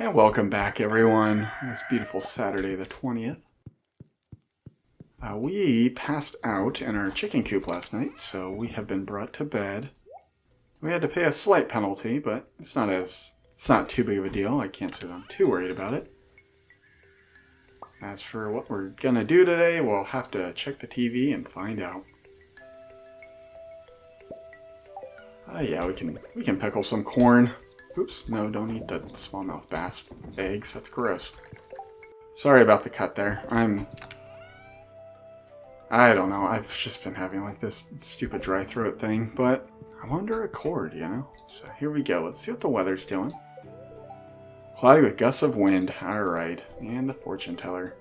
And welcome back, everyone. It's beautiful Saturday the 20th. We passed out in our chicken coop last night, so we have been brought to bed. We had to pay a slight penalty, but it's not too big of a deal. I can't say that I'm too worried about it. As for what we're gonna do today, we'll have to check the TV and find out. Yeah, we can pickle some corn. Oops, no, don't eat the smallmouth bass eggs. That's gross. Sorry about the cut there. I don't know. I've just been having like this stupid dry throat thing, but I'm under a cord, you know? So here we go. Let's see what the weather's doing. Cloudy with gusts of wind. Alright. And the fortune teller.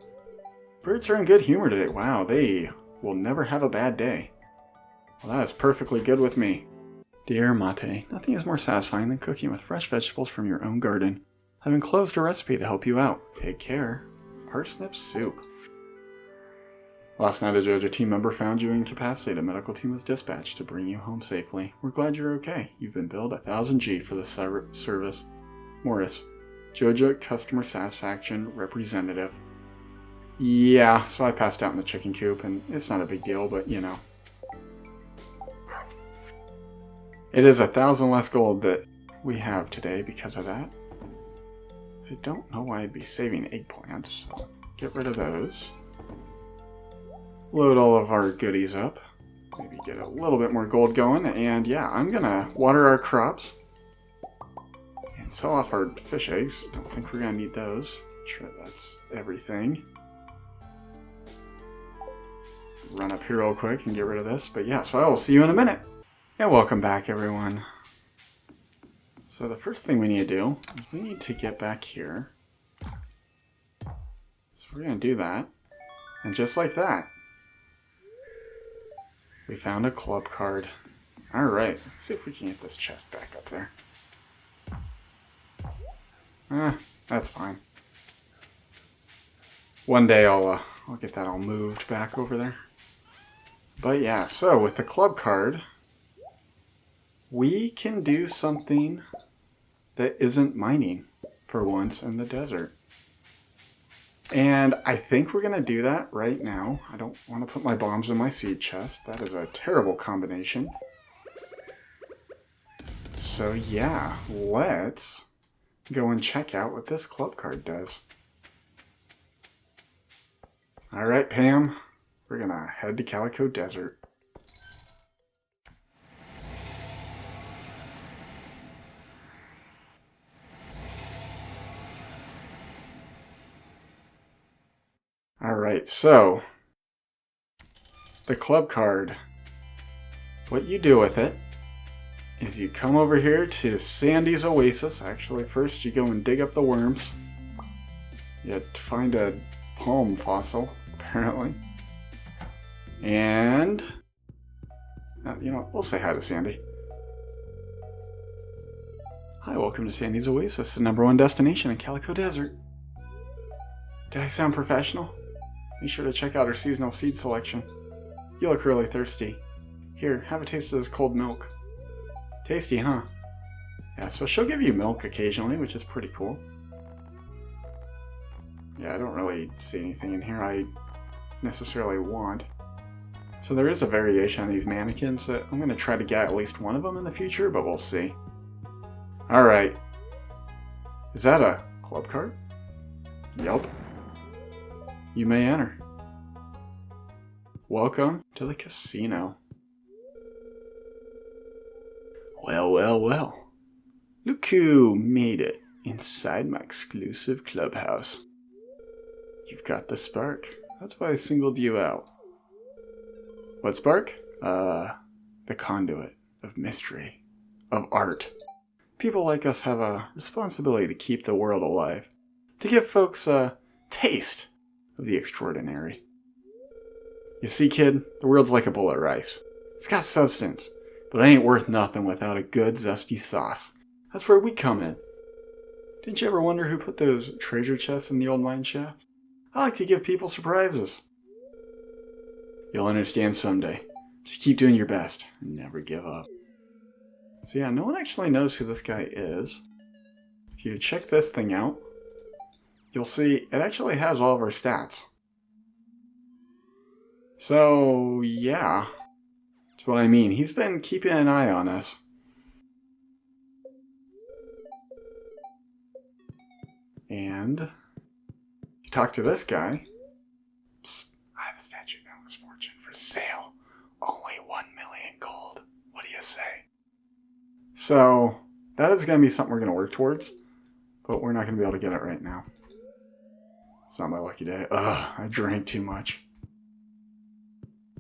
Birds are in good humor today. Wow, they will never have a bad day. Well, that is perfectly good with me. Dear Mate, nothing is more satisfying than cooking with fresh vegetables from your own garden. I've enclosed a recipe to help you out. Take care. Parsnip soup. Last night a JoJo team member found you incapacitated. A medical team was dispatched to bring you home safely. We're glad you're okay. You've been billed 1000 G for this service. Morris, JoJo Customer Satisfaction Representative. Yeah, so I passed out in the chicken coop, and it's not a big deal, but you know. It is 1,000 less gold that we have today because of that. I don't know why I'd be saving eggplants, so get rid of those. Load all of our goodies up. Maybe get a little bit more gold going, and yeah, I'm gonna water our crops. And sell off our fish eggs. Don't think we're gonna need those. Sure, that's everything. Run up here real quick and get rid of this, but yeah, so I will see you in a minute. And welcome back, everyone. So the first thing we need to do is we need to get back here. So we're going to do that. And just like that, we found a club card. Alright, let's see if we can get this chest back up there. That's fine. One day I'll get that all moved back over there. But yeah, so with the club card, we can do something that isn't mining for once in the desert. And I think we're going to do that right now. I don't want to put my bombs in my seed chest. That is a terrible combination. So yeah, let's go and check out what this club card does. Alright, Pam. We're going to head to Calico Desert. Alright, so the club card, what you do with it is you come over here to Sandy's Oasis. Actually, first you go and dig up the worms. You find a palm fossil, apparently. And, you know, we'll say hi to Sandy. Hi, welcome to Sandy's Oasis, the #1 destination in Calico Desert. Did I sound professional? Be sure to check out our seasonal seed selection. You look really thirsty. Here, have a taste of this cold milk. Tasty, huh? Yeah, so she'll give you milk occasionally, which is pretty cool. Yeah, I don't really see anything in here I necessarily want. So there is a variation on these mannequins that I'm going to try to get at least one of them in the future, but we'll see. Alright. Is that a club card? Yup. You may enter. Welcome to the casino. Well, well, well. Look who made it inside my exclusive clubhouse. You've got the spark. That's why I singled you out. What spark? The conduit of mystery, of art. People like us have a responsibility to keep the world alive, to give folks a taste of the extraordinary. You see, kid, the world's like a bowl of rice. It's got substance, but it ain't worth nothing without a good zesty sauce. That's where we come in. Didn't you ever wonder who put those treasure chests in the old mine shaft? I like to give people surprises. You'll understand someday. Just keep doing your best and never give up. So yeah, no one actually knows who this guy is. If you check this thing out, you'll see it actually has all of our stats. So, yeah. That's what I mean. He's been keeping an eye on us. And you talk to this guy. Psst, I have a statue of Endless Fortune for sale. Only 1 million gold. What do you say? So, that is going to be something we're going to work towards. But we're not going to be able to get it right now. It's not my lucky day. Ugh, I drank too much.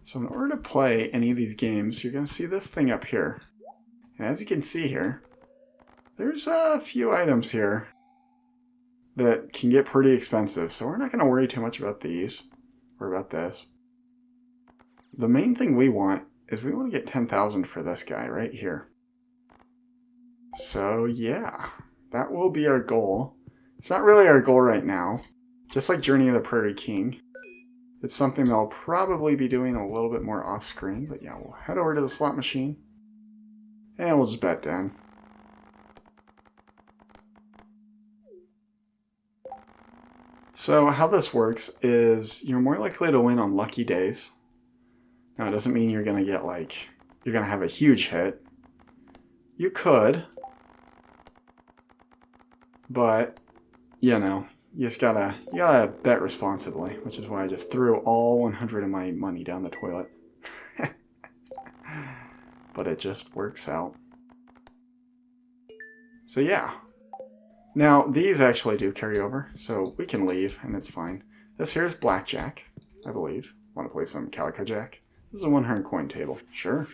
So in order to play any of these games, you're going to see this thing up here. And as you can see here, there's a few items here that can get pretty expensive. So we're not going to worry too much about these or about this. The main thing we want is we want to get 10,000 for this guy right here. So yeah, that will be our goal. It's not really our goal right now. Just like Journey of the Prairie King. It's something that I'll probably be doing a little bit more off screen. But yeah, we'll head over to the slot machine. And we'll just bet down. So how this works is you're more likely to win on lucky days. Now it doesn't mean you're going to get like, you're going to have a huge hit. You could. But, you know, you gotta bet responsibly, which is why I just threw all 100 of my money down the toilet. But it just works out. So yeah. Now, these actually do carry over, so we can leave, and it's fine. This here is blackjack, I believe. Want to play some calico jack? This is a 100 coin table. Sure.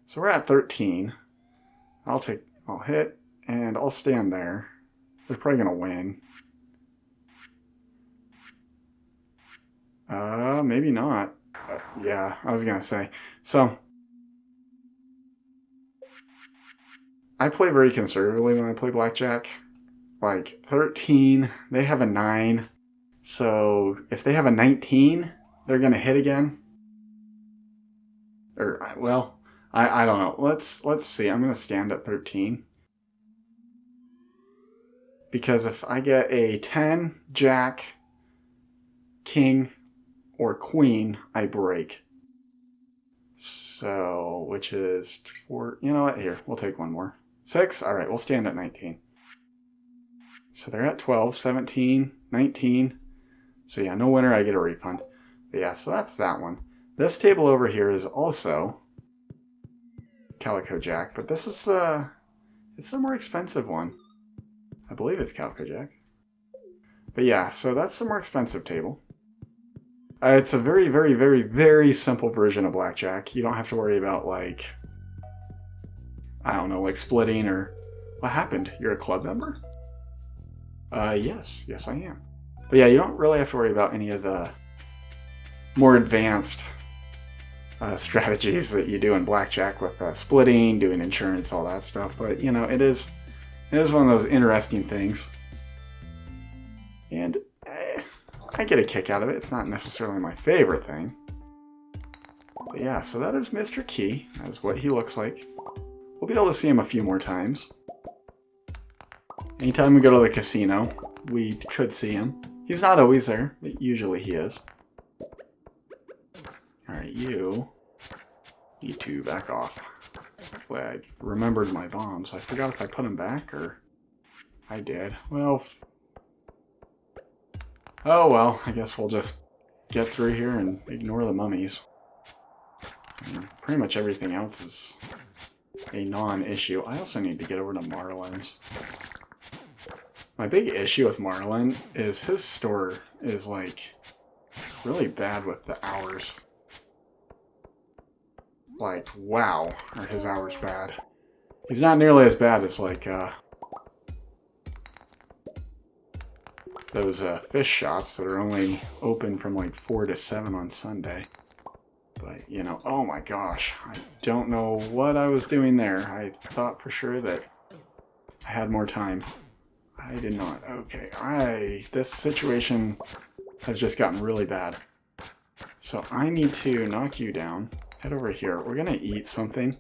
So we're at 13. I'll hit, and I'll stand there. They're probably going to win. Maybe not. Yeah, I was going to say. So, I play very conservatively when I play blackjack. Like, 13, they have a 9. So, if they have a 19, they're going to hit again. Or, well, I don't know. Let's see. I'm going to stand at 13. Because if I get a 10, jack, king, or queen, I break. So, which is 4. You know what? Here, we'll take one more. 6? Alright, we'll stand at 19. So they're at 12, 17, 19. So yeah, no winner, I get a refund. But yeah, so that's that one. This table over here is also Calico Jack, but this is it's a more expensive one. I believe it's Calico Jack. But yeah, so that's the more expensive table. It's a very, very, very, very simple version of blackjack. You don't have to worry about, like, I don't know, like splitting or... What happened? You're a club member? Yes. Yes, I am. But yeah, you don't really have to worry about any of the more advanced strategies that you do in blackjack with splitting, doing insurance, all that stuff. But, you know, it is one of those interesting things. And I get a kick out of it. It's not necessarily my favorite thing. But yeah, so that is Mr. Key. That is what he looks like. We'll be able to see him a few more times. Anytime we go to the casino, we could see him. He's not always there, but usually he is. Alright, you two back off. Hopefully I remembered my bombs. I forgot if I put them back, or... I did. Well... Oh well, I guess we'll just get through here and ignore the mummies. And pretty much everything else is a non-issue. I also need to get over to Marlin's. My big issue with Marlin is his store is, like, really bad with the hours. Like, wow, are his hours bad. He's not nearly as bad as, like, those fish shops that are only open from, like, 4 to 7 on Sunday. But, you know, oh my gosh, I don't know what I was doing there. I thought for sure that I had more time. I did not. Okay, this situation has just gotten really bad. So I need to knock you down. Head over here. We're gonna eat something.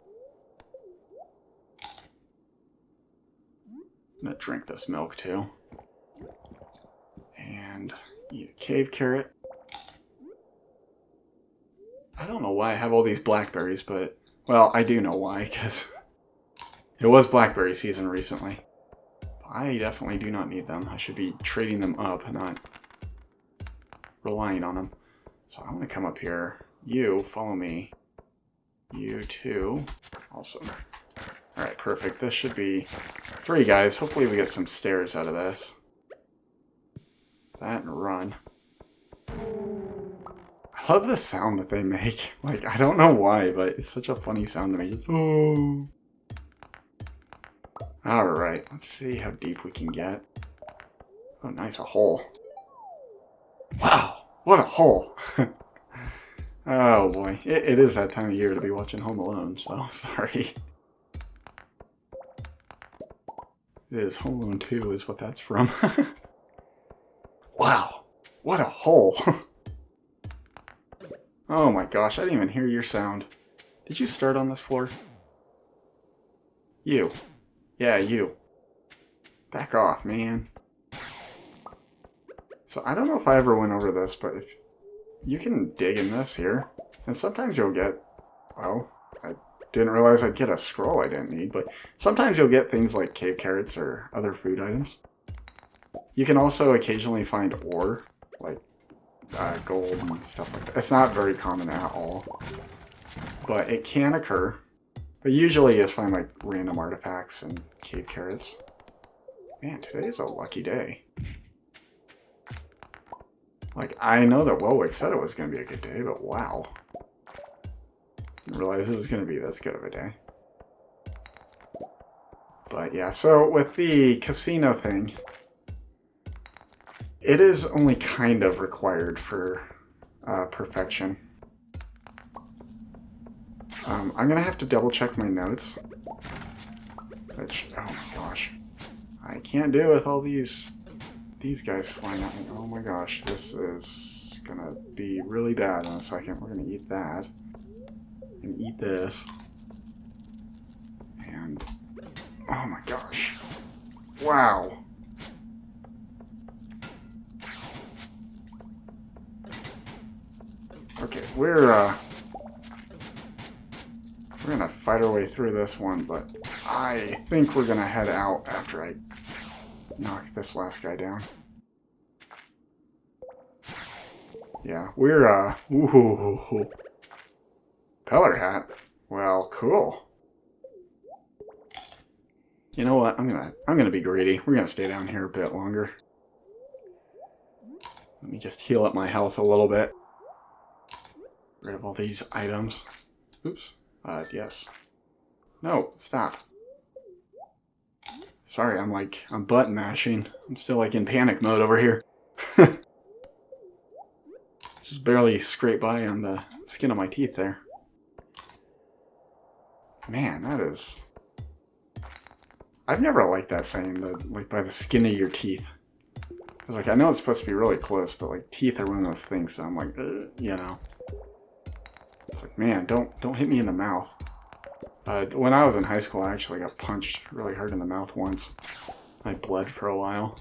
I'm gonna drink this milk too. And eat a cave carrot. I don't know why I have all these blackberries, but... Well, I do know why, because it was blackberry season recently. I definitely do not need them. I should be trading them up, not relying on them. So I'm going to come up here. You, follow me. You too. Also. Alright, perfect. This should be 3 guys. Hopefully we get some stairs out of this. That and run. I love the sound that they make. Like, I don't know why, but it's such a funny sound to me. Just, oh. Alright, let's see how deep we can get. Oh, nice, a hole. Wow, what a hole! Oh boy, it is that time of year to be watching Home Alone, so sorry. It is Home Alone 2 is what that's from. Wow, what a hole! Oh my gosh, I didn't even hear your sound. Did you start on this floor? You. Yeah, you. Back off, man. So I don't know if I ever went over this, but if you can dig in this here, and sometimes you'll get, well, I didn't realize I'd get a scroll I didn't need, but sometimes you'll get things like cave carrots or other food items. You can also occasionally find ore, like gold and stuff like that. It's not very common at all, but it can occur. But usually you just find like random artifacts and cave carrots. Man, today is a lucky day. Like, I know that Wowick said it was going to be a good day, but wow. Didn't realize it was going to be this good of a day. But yeah, so with the casino thing, it is only kind of required for perfection. I'm going to have to double check my notes. Which, oh my gosh. I can't do with all these guys flying at me. Oh my gosh, this is gonna be really bad in a second. We're gonna eat that. And eat this. And oh my gosh. Wow. Okay, we're gonna fight our way through this one, but I think we're gonna head out after I knock this last guy down. Yeah, we're, ooh, Peller hat. Well, cool. You know what? I'm gonna be greedy. We're gonna stay down here a bit longer. Let me just heal up my health a little bit. Get rid of all these items. Oops. Yes. No, stop. Sorry, I'm button mashing. I'm still like in panic mode over here. Just barely scrape by on the skin of my teeth there. Man, that is... I've never liked that saying, that like by the skin of your teeth. I was like, I know it's supposed to be really close, but like teeth are one of those things that I'm like, you know. It's like, man, don't hit me in the mouth. When I was in high school, I actually got punched really hard in the mouth once. I bled for a while.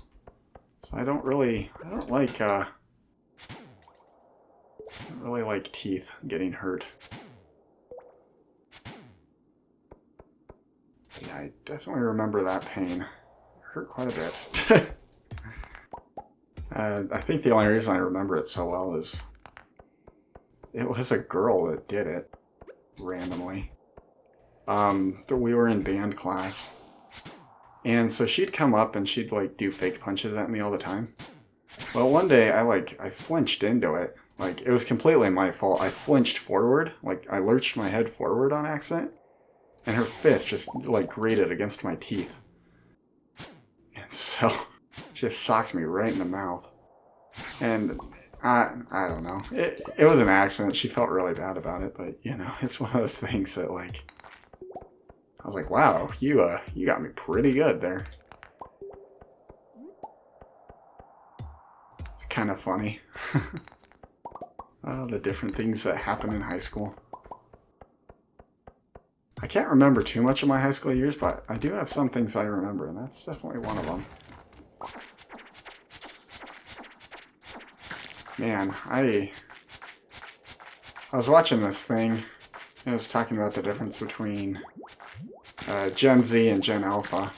So I don't really like teeth getting hurt. Yeah, I definitely remember that pain. It hurt quite a bit. I think the only reason I remember it so well is it was a girl that did it randomly. We were in band class, and so she'd come up and she'd like do fake punches at me all the time. Well, one day I flinched into it. Like, it was completely my fault. I flinched forward, like I lurched my head forward on accident, and her fist just like grated against my teeth. And so she just socked me right in the mouth. And I don't know. It was an accident. She felt really bad about it, but you know, it's one of those things that like I was like, wow, you got me pretty good there. It's kind of funny. The different things that happen in high school. I can't remember too much of my high school years, but I do have some things I remember, and that's definitely one of them. Man, I was watching this thing, and it was talking about the difference between Gen Z and Gen Alpha.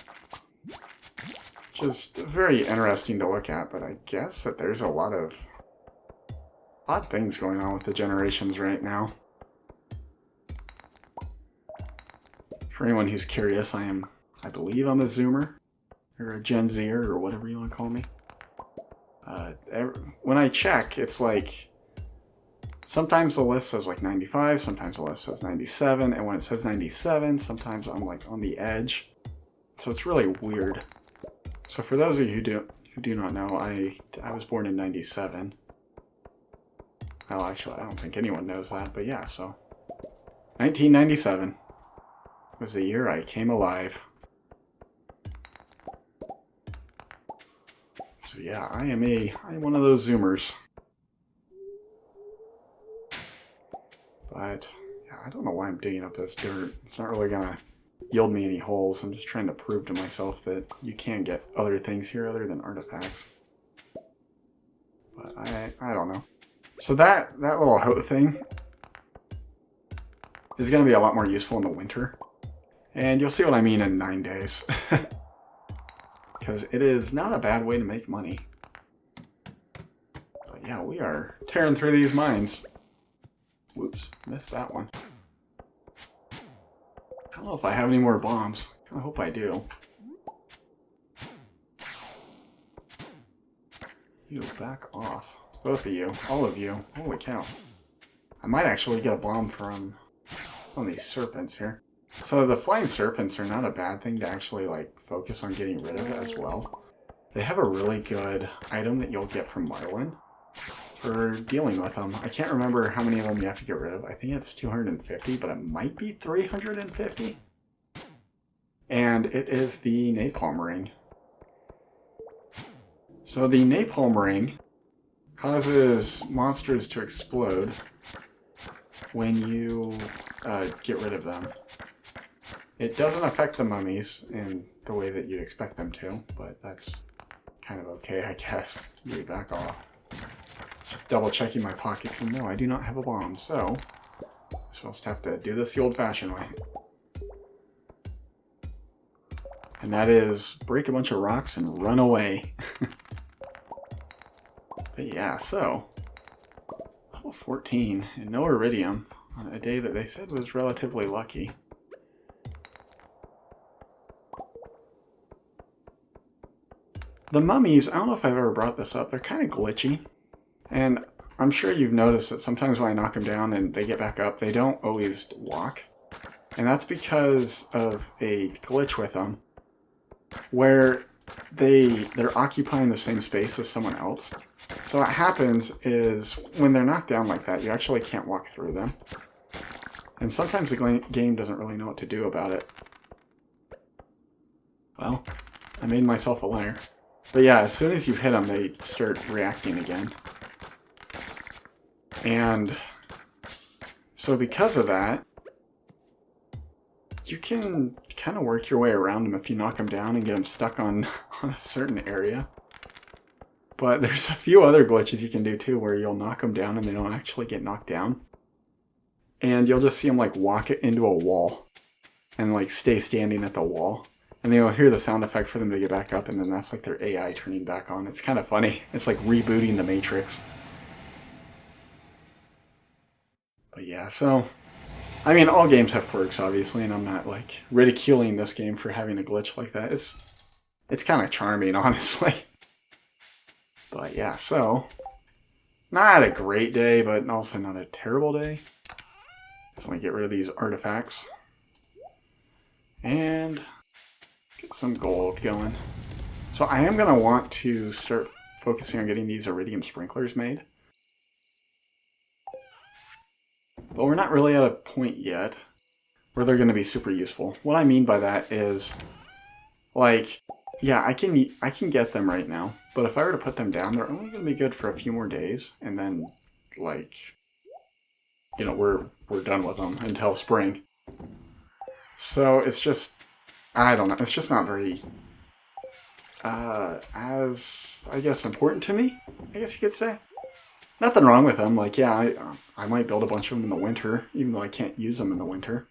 Just very interesting to look at, but I guess that there's a lot of odd things going on with the generations right now. For anyone who's curious, I believe I'm a Zoomer, or a Gen Zer, or whatever you want to call me. When I check, it's like, sometimes the list says like 95, sometimes the list says 97, and when it says 97, sometimes I'm like on the edge. So it's really weird. So for those of you who do not know, I was born in 97. Well, actually, I don't think anyone knows that, but yeah, so 1997 was the year I came alive. So yeah, I am one of those Zoomers. But yeah, I don't know why I'm digging up this dirt. It's not really gonna yield me any holes. I'm just trying to prove to myself that you can get other things here other than artifacts. But I don't know. So that little hoe thing is gonna be a lot more useful in the winter. And you'll see what I mean in 9 days. Because it is not a bad way to make money. But yeah, we are tearing through these mines. Whoops, missed that one. I don't know if I have any more bombs. I hope I do. You back off. Both of you. All of you. Holy cow. I might actually get a bomb from one of these serpents here. So the flying serpents are not a bad thing to actually like focus on getting rid of as well. They have a really good item that you'll get from Marlin for dealing with them. I can't remember how many of them you have to get rid of. I think it's 250, but it might be 350. And it is the napalm ring. So the napalm ring causes monsters to explode when you get rid of them. It doesn't affect the mummies in the way that you'd expect them to, but that's kind of okay, I guess. You back off. Just double checking my pockets, and no, I do not have a bomb, so I'll just have to do this the old-fashioned way. And that is break a bunch of rocks and run away. But yeah, so level 14 and no iridium on a day that they said was relatively lucky. The mummies, I don't know if I've ever brought this up, they're kind of glitchy. And I'm sure you've noticed that sometimes when I knock them down and they get back up, they don't always walk. And that's because of a glitch with them, where they're occupying the same space as someone else. So what happens is, when they're knocked down like that, you actually can't walk through them. And sometimes the game doesn't really know what to do about it. Well, I made myself a liar. But yeah, as soon as you hit them, they start reacting again. And so because of that, you can kind of work your way around them if you knock them down and get them stuck on a certain area. But there's a few other glitches you can do too, where you'll knock them down and they don't actually get knocked down. And you'll just see them like walk it into a wall and like stay standing at the wall. And then you'll hear the sound effect for them to get back up, and then that's like their AI turning back on. It's kind of funny. It's like rebooting the Matrix. But yeah, so I mean, all games have quirks, obviously, and I'm not like ridiculing this game for having a glitch like that. It's kind of charming, honestly. But yeah, so not a great day, but also not a terrible day. Definitely get rid of these artifacts and get some gold going. So I am gonna want to start focusing on getting these iridium sprinklers made. But we're not really at a point yet where they're going to be super useful. What I mean by that is, like, yeah, I can get them right now, but if I were to put them down, they're only going to be good for a few more days, and then, like, you know, we're done with them until spring. So it's just, I don't know, it's just not very, as, I guess, important to me, I guess you could say. Nothing wrong with them. Like, yeah, I might build a bunch of them in the winter, even though I can't use them in the winter.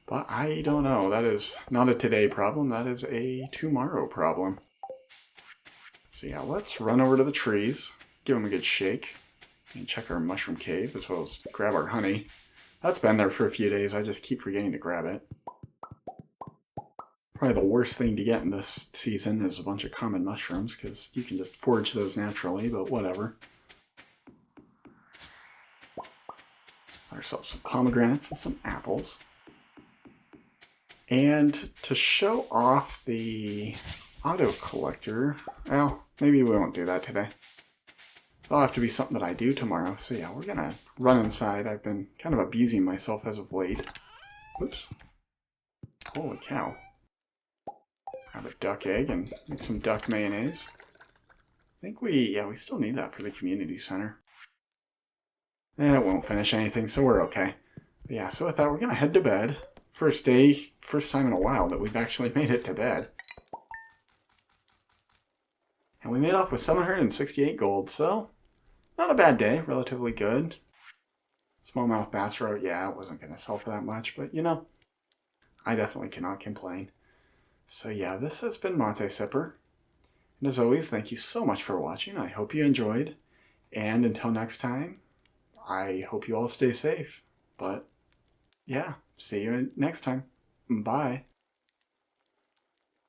But I don't know. That is not a today problem. That is a tomorrow problem. So yeah, let's run over to the trees, give them a good shake, and check our mushroom cave, as well as grab our honey. That's been there for a few days. I just keep forgetting to grab it. Probably the worst thing to get in this season is a bunch of common mushrooms, because you can just forage those naturally, but whatever. Ourselves some pomegranates and some apples. And to show off the auto collector, well, maybe we won't do that today. It'll have to be something that I do tomorrow. So yeah, we're gonna run inside. I've been kind of abusing myself as of late. Oops. Holy cow. Have a duck egg and make some duck mayonnaise. I think we still need that for the community center. It won't finish anything, so we're okay. But yeah, so with that, we're gonna head to bed. First day, first time in a while that we've actually made it to bed. And we made off with 768 gold, so not a bad day, relatively good. Smallmouth bass roe, yeah, it wasn't gonna sell for that much, but you know, I definitely cannot complain. So yeah, this has been Mate Sipper. And as always, thank you so much for watching. I hope you enjoyed. And until next time, I hope you all stay safe. But yeah, see you next time. Bye.